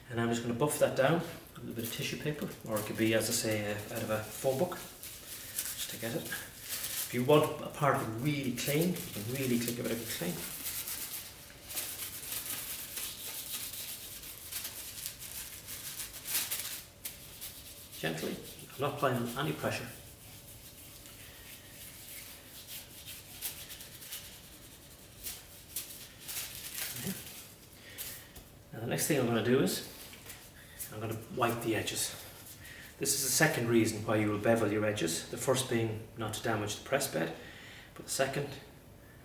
And I'm just going to buff that down with a little bit of tissue paper, or it could be, as I say, out of a phone book, just to get it. If you want a part of it really clean, you can really give it a good clean. Gently, I'm not applying any pressure. Now the next thing I'm going to do is, I'm going to wipe the edges. This is the second reason why you will bevel your edges. The first being not to damage the press bed, but the second,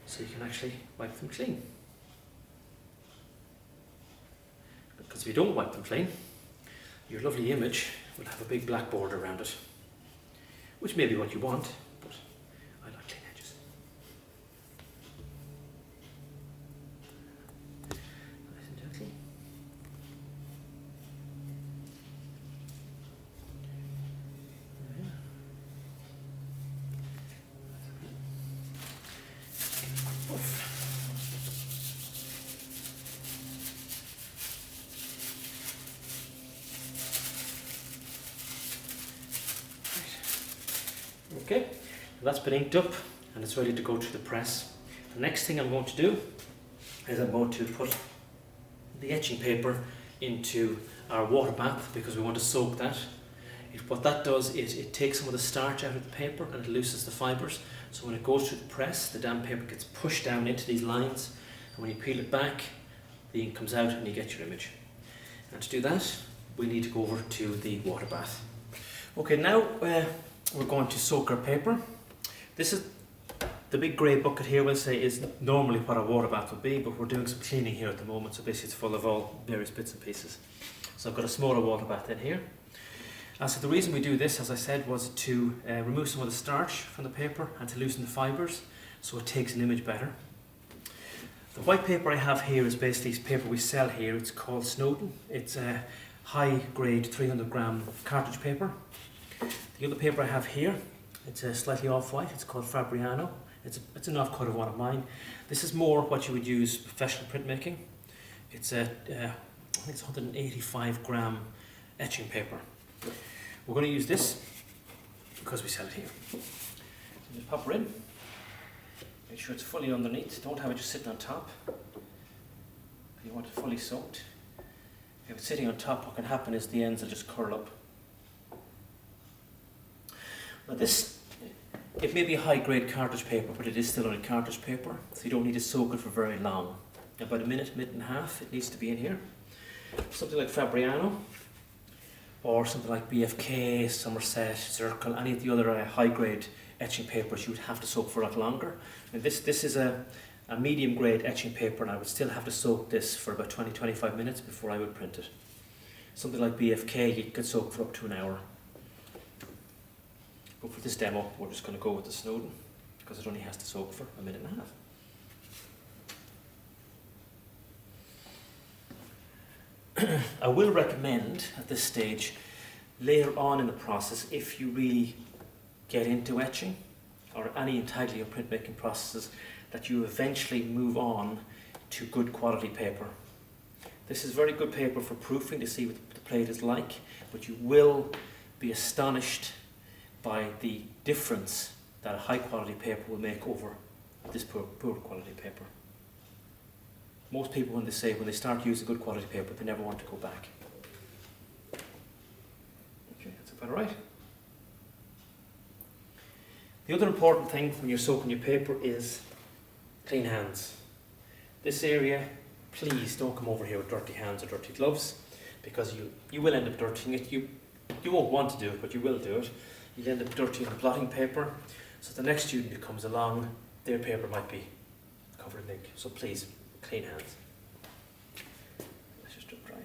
so you can actually wipe them clean. Because if you don't wipe them clean, your lovely image will have a big black border around it, which may be what you want, but I like clean edges. Nice and gently. Okay, that's been inked up and it's ready to go to the press. The next thing I'm going to do is I'm going to put the etching paper into our water bath because we want to soak that. What that does is it takes some of the starch out of the paper and it loosens the fibres. So when it goes through the press, the damp paper gets pushed down into these lines, and when you peel it back, the ink comes out and you get your image. And to do that, we need to go over to the water bath. Okay, now we're going to soak our paper. This is the big grey bucket here, we'll say, is normally what a water bath would be, but we're doing some cleaning here at the moment, so basically it's full of all various bits and pieces. So I've got a smaller water bath in here. So the reason we do this, as I said, was to remove some of the starch from the paper and to loosen the fibres, so it takes an image better. The white paper I have here is basically paper we sell here. It's called Snowden. It's a high grade 300 gram cartridge paper. The other paper I have here, it's a slightly off-white, it's called Fabriano. It's an off-cut of one of mine. This is more what you would use professional printmaking. It's I think it's 185 gram etching paper. We're going to use this because we sell it here. So just pop her in, make sure it's fully underneath, don't have it just sitting on top. You want it fully soaked. If it's sitting on top, what can happen is the ends will just curl up. Now this, it may be a high grade cartridge paper, but it is still only cartridge paper, so you don't need to soak it for very long. About a minute and a half it needs to be in here. Something like Fabriano, or something like BFK, Somerset, Circle, any of the other high grade etching papers you would have to soak for a lot longer. And this is a medium grade etching paper, and I would still have to soak this for about 20-25 minutes before I would print it. Something like BFK you could soak for up to an hour. But for this demo, we're just going to go with the Snowden because it only has to soak for a minute and a half. I will recommend at this stage, later on in the process, if you really get into etching or any intaglio printmaking processes, that you eventually move on to good quality paper. This is very good paper for proofing to see what the plate is like, but you will be astonished by the difference that a high quality paper will make over this poor quality paper. Most people, when they start using good quality paper, they never want to go back. Okay, that's about right. The other important thing when you're soaking your paper is clean hands. This area, please don't come over here with dirty hands or dirty gloves, because you will end up dirtying it. You won't want to do it, but you will do it. You'll end up dirtying the blotting paper, so the next student who comes along, their paper might be covered in ink. So please, clean hands. Let's just drip dry.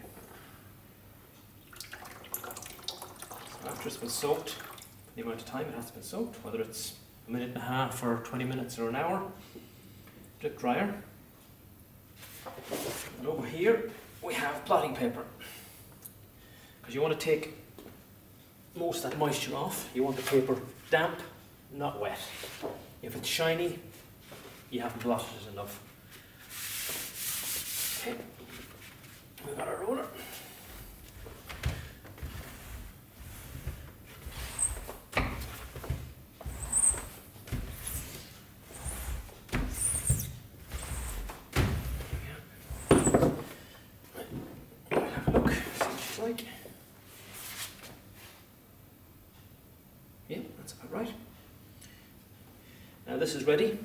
So after it's been soaked, the amount of time it has been soaked, whether it's a minute and a half or 20 minutes or an hour, drip dryer. And over here we have blotting paper, because you want to take most of that moisture off. You want the paper damp, not wet. If it's shiny, you haven't blotted it enough. Okay, we've got our roller. right. Now this is ready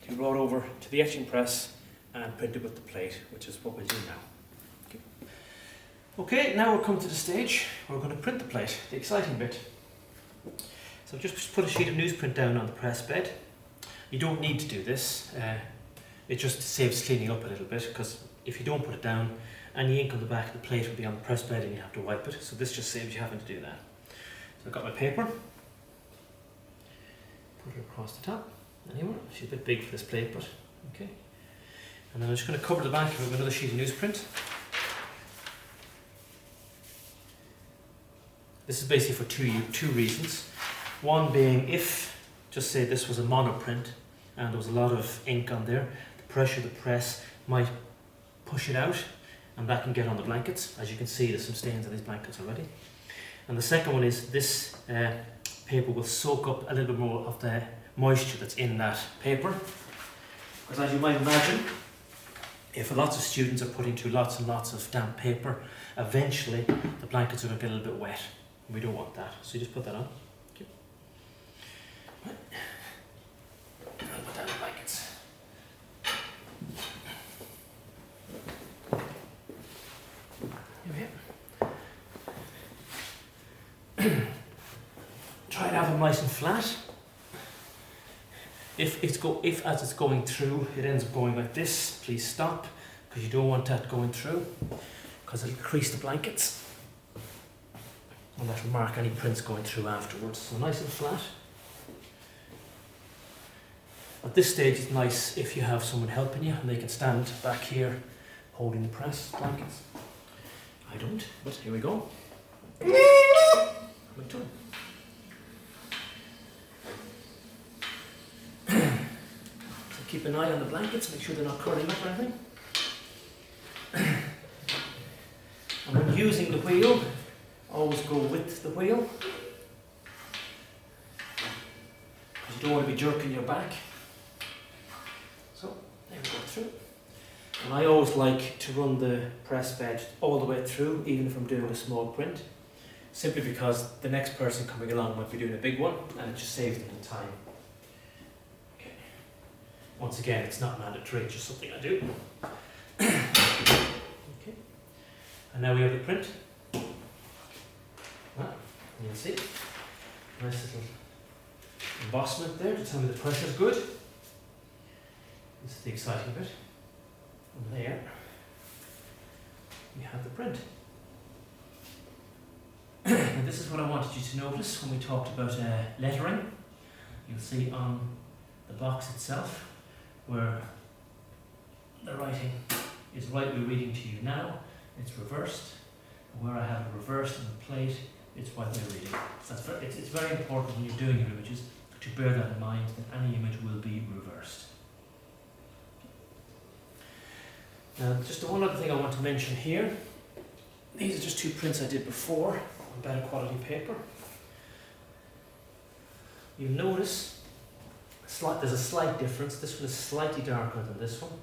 to be brought over to the etching press and printed with the plate, which is what we'll do now. Okay, now we're come to the stage where we're going to print the plate, the exciting bit. So just put a sheet of newsprint down on the press bed. You don't need to do this, it just saves cleaning up a little bit, because if you don't put it down, any ink on the back of the plate will be on the press bed and you have to wipe it, so this just saves you having to do that. So I've got my paper, put it across the top, anyway, she's a bit big for this plate, but okay. And then I'm just going to cover the back of it with another sheet of newsprint. This is basically for two reasons. One being, if, just say this was a monoprint and there was a lot of ink on there, the pressure of the press might push it out and that can get on the blankets. As you can see, there's some stains on these blankets already. And the second one is this paper will soak up a little bit more of the moisture that's in that paper. Because as you might imagine, if lots of students are putting through lots and lots of damp paper, eventually the blankets are going to get a little bit wet. We don't want that, so you just put that on. Okay. Right. And I'll put down the blankets. Here we are. Try and have them nice and flat. If as it's going through, it ends up going like this, please stop, because you don't want that going through, because it'll crease the blankets. And that will mark any prints going through afterwards. So nice and flat. At this stage it's nice if you have someone helping you and they can stand back here holding the press blankets. I don't, but here we go. My turn. So keep an eye on the blankets, make sure they're not curling up or anything. And when using the wheel, always go with the wheel, because you don't want to be jerking your back. So there we go through. And I always like to run the press bed all the way through, even if I'm doing a small print, simply because the next person coming along might be doing a big one and it just saves them the time. Okay. Once again, it's not mandatory, it's just something I do. Okay. And now we have the print. You can see, nice little embossment there to tell me the pressure is good. This is the exciting bit. And there, you have the print. And this is what I wanted you to notice when we talked about lettering. You'll see on the box itself where the writing is rightly reading to you now, it's reversed. And where I have it reversed on the plate, it's what they're reading. So it's very important when you're doing your images to bear that in mind, that any image will be reversed. Now, just the one other thing I want to mention here. These are just two prints I did before on better quality paper. You'll notice there's a slight difference. This one is slightly darker than this one,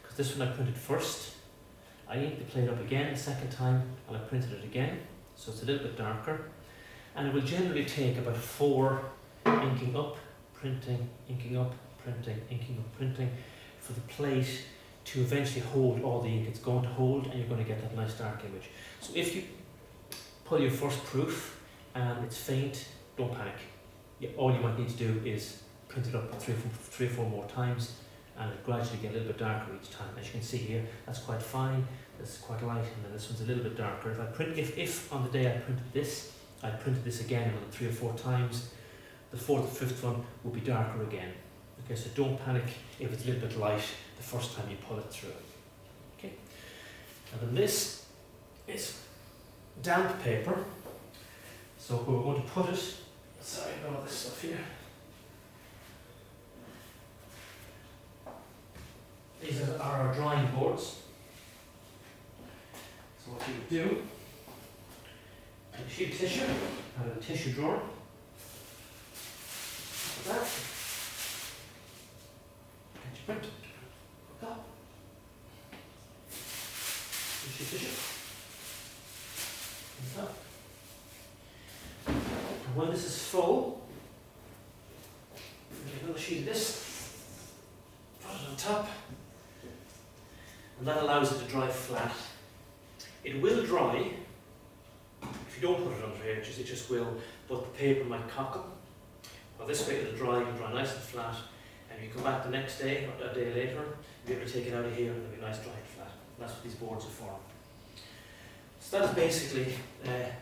because this one I printed first. I inked the plate up again the second time and I printed it again. So it's a little bit darker, and it will generally take about 4 inking up, printing, inking up, printing, inking up, printing for the plate to eventually hold all the ink it's going to hold, and you're going to get that nice dark image. So if you pull your first proof and it's faint, don't panic. All you might need to do is print it up 3 or 4 more times, and it gradually get a little bit darker each time. As you can see here, that's quite fine. This is quite light, and then this one's a little bit darker. If on the day I printed this again another 3 or 4 times, the 4th or 5th one will be darker again. Okay, so don't panic if it's a little bit light the first time you pull it through. Okay, and then this is damp paper. So we're going to put it. Sorry about all this stuff here. These are our drawing boards. So what you would do, take a sheet of tissue out of the tissue drawer, like that, get your print, like that, sheet of tissue, like that. And when this is full, sheet of this, put it on top, and that allows it to dry flat. It will dry, if you don't put it under here, it just will, but the paper might cockle. Well, this way it'll dry nice and flat, and you come back the next day, or a day later, you'll be able to take it out of here and it'll be nice, dry and flat. That's what these boards are for. So that's basically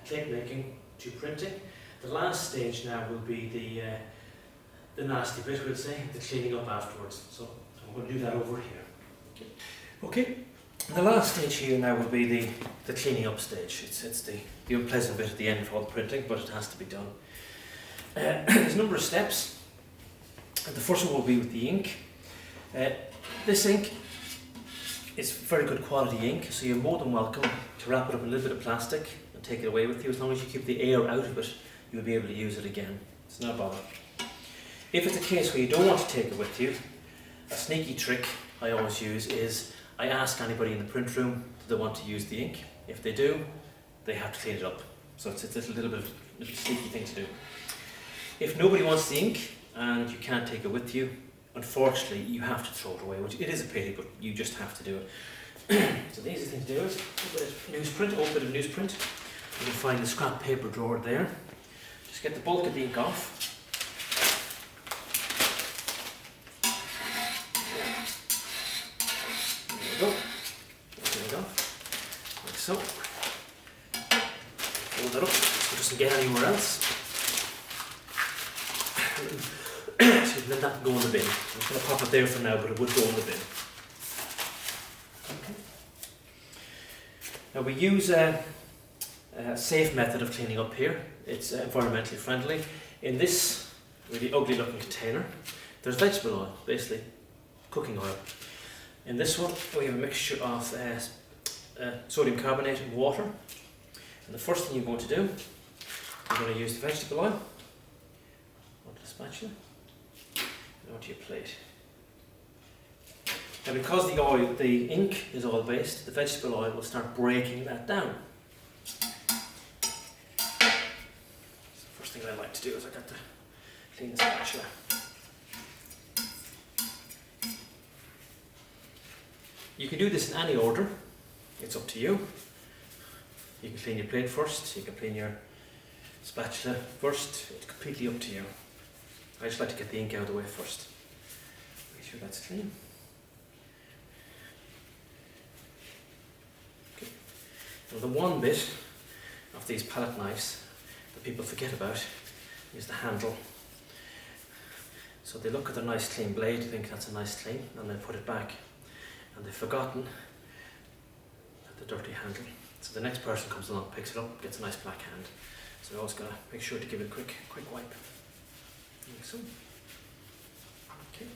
cake making to printing. The last stage now will be the nasty bit, we'll say, the cleaning up afterwards. So I'm going to do that over here. Okay. The last stage here now will be the cleaning up stage. It's the unpleasant bit at the end for all the printing, but it has to be done. There's a number of steps. The first one will be with the ink. This ink is very good quality ink, so you're more than welcome to wrap it up in a little bit of plastic and take it away with you. As long as you keep the air out of it, you'll be able to use it again. It's not a bother. If it's a case where you don't want to take it with you, a sneaky trick I always use is I ask anybody in the print room do they want to use the ink. If they do, they have to clean it up. So it's a little bit of a sneaky thing to do. If nobody wants the ink and you can't take it with you, unfortunately you have to throw it away, which it is a pity, but you just have to do it. So the easy thing to do is open a newsprint, open a bit of newsprint. You can find the scrap paper drawer there. Just get the bulk of the ink off. There we go, like so. Fold that up so it doesn't get anywhere else. So then that can go in the bin. I'm going to pop it there for now, but it would go in the bin. Okay. Now we use a safe method of cleaning up here. It's environmentally friendly. In this really ugly looking container, there's vegetable oil, basically cooking oil. In this one, we have a mixture of sodium carbonate and water. And the first thing you're going to do, you're going to use the vegetable oil onto the spatula and onto your plate. Now, because the ink is oil based, the vegetable oil will start breaking that down. So the first thing I like to do is I got to clean the spatula. You can do this in any order, it's up to you. You can clean your plate first, you can clean your spatula first, it's completely up to you. I just like to get the ink out of the way first. Make sure that's clean. Okay. Now the one bit of these palette knives that people forget about is the handle. So they look at the nice clean blade, think that's a nice clean, and they put it back. And they've forgotten the dirty handle. So the next person comes along, picks it up, gets a nice black hand. So you always got to make sure to give it a quick wipe. Like so. Okay.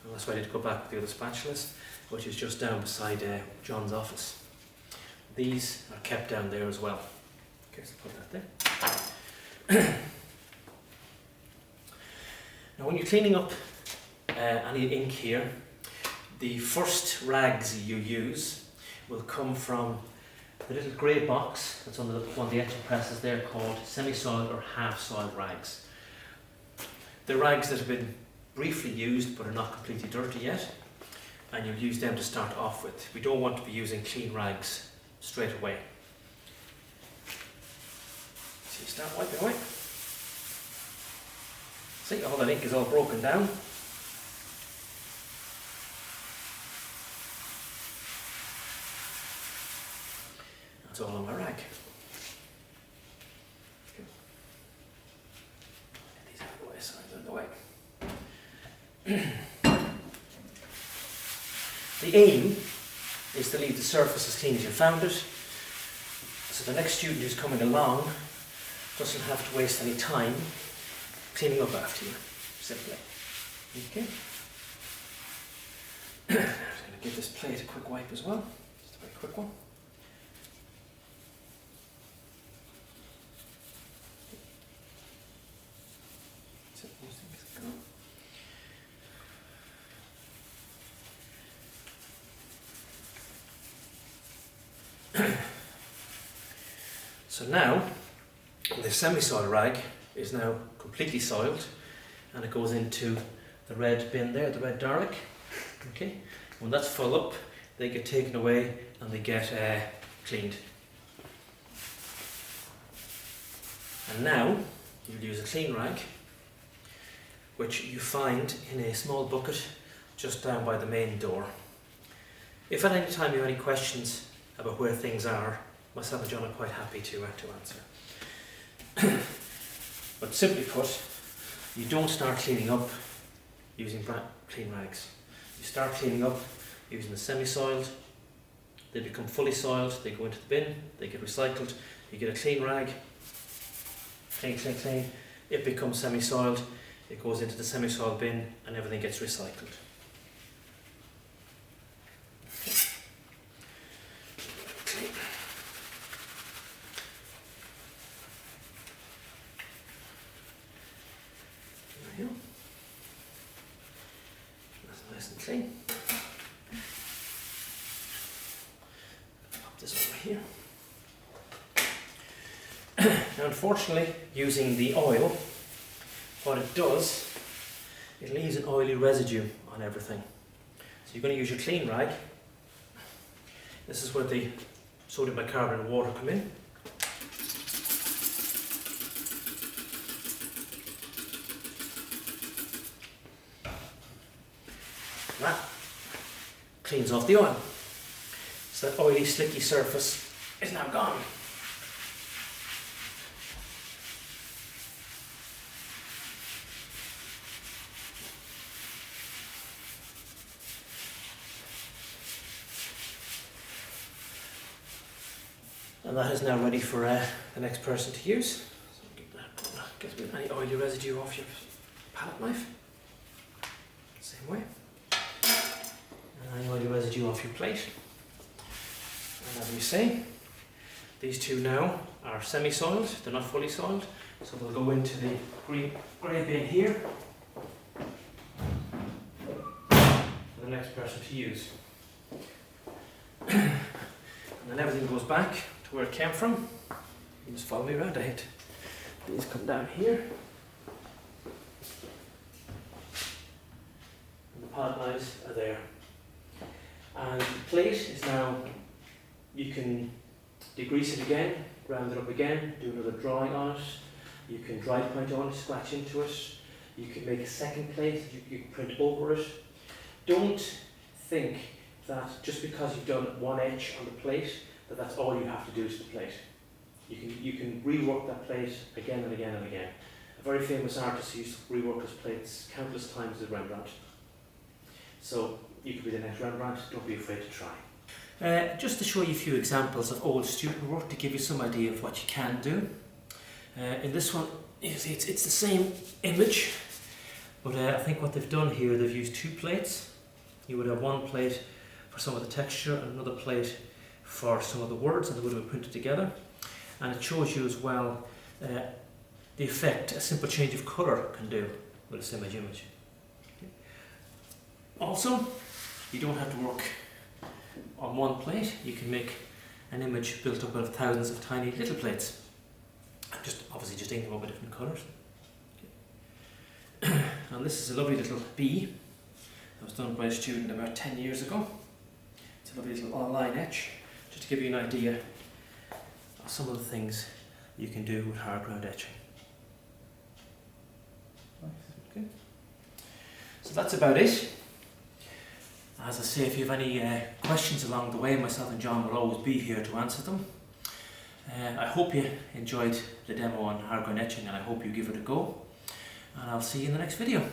And that's why I need to go back with the other spatulas, which is just down beside John's office. These are kept down there as well. Okay, so put that there. Now when you're cleaning up any ink here, the first rags you use will come from the little grey box that's on one of the etching presses there called semi-soiled or half-soiled rags. The rags that have been briefly used but are not completely dirty yet, and you'll use them to start off with. We don't want to be using clean rags straight away. So you start wiping away. See, all that ink is all broken down. That's all on my rag. Okay. Get these out of the way, so out of the way. The aim is to leave the surface as clean as you found it, so the next student who's coming along doesn't have to waste any time cleaning up after you, simply. Okay. I'm going to give this plate a quick wipe as well, just a very quick one. So now, with a semi-soiled rag, is now completely soiled, and it goes into the red bin there, the red Dalek. Okay, when that's full up, they get taken away and they get cleaned. And now you'll use a clean rag, which you find in a small bucket just down by the main door. If at any time you have any questions about where things are, myself and John are quite happy to answer. But simply put, you don't start cleaning up using clean rags. You start cleaning up using the semi-soiled, they become fully soiled, they go into the bin, they get recycled, you get a clean rag, clean, clean, clean, it becomes semi-soiled, it goes into the semi-soiled bin and everything gets recycled. Okay. There you go. That's nice and clean. Pop this over here. Now unfortunately, using the oil, what it does, it leaves an oily residue on everything. So you're going to use your clean rag. This is where the sodium bicarbonate and water come in. That cleans off the oil. So that oily, slicky surface is now gone. And that is now ready for the next person to use. So get any oily residue off your palette knife. Same way. And any oily residue off your plate. And as we say, these two now are semi-soiled, they're not fully soiled, so they'll go into the grey bin here for the next person to use. And then everything goes back to where it came from. You just follow me around. I hit these come down here. And the palette knives are there. And the plate is now, you can degrease it again, round it up again, do another drawing on it. You can dry point on it, scratch into it. You can make a second plate, you can print over it. Don't think that just because you've done one etch on the plate, that's all you have to do to the plate. You can rework that plate again and again and again. A very famous artist used to rework his plates countless times with Rembrandt. So you could be the next Rembrandt, don't be afraid to try. Just to show you a few examples of old student work to give you some idea of what you can do. In this one, you see it's the same image, but I think what they've done here, they've used two plates. You would have one plate for some of the texture and another plate for some of the words, and they would have been printed together. And it shows you as well the effect a simple change of colour can do with a same image. Okay. Also, you don't have to work on one plate. You can make an image built up of thousands of tiny little plates. Obviously just ink them up with different colours. Okay. And this is a lovely little bee that was done by a student about 10 years ago. It's a lovely little online etch, just to give you an idea of some of the things you can do with hard ground etching. Okay. So that's about it. As I say, if you have any questions along the way, myself and John will always be here to answer them. I hope you enjoyed the demo on hard ground etching, and I hope you give it a go. And I'll see you in the next video.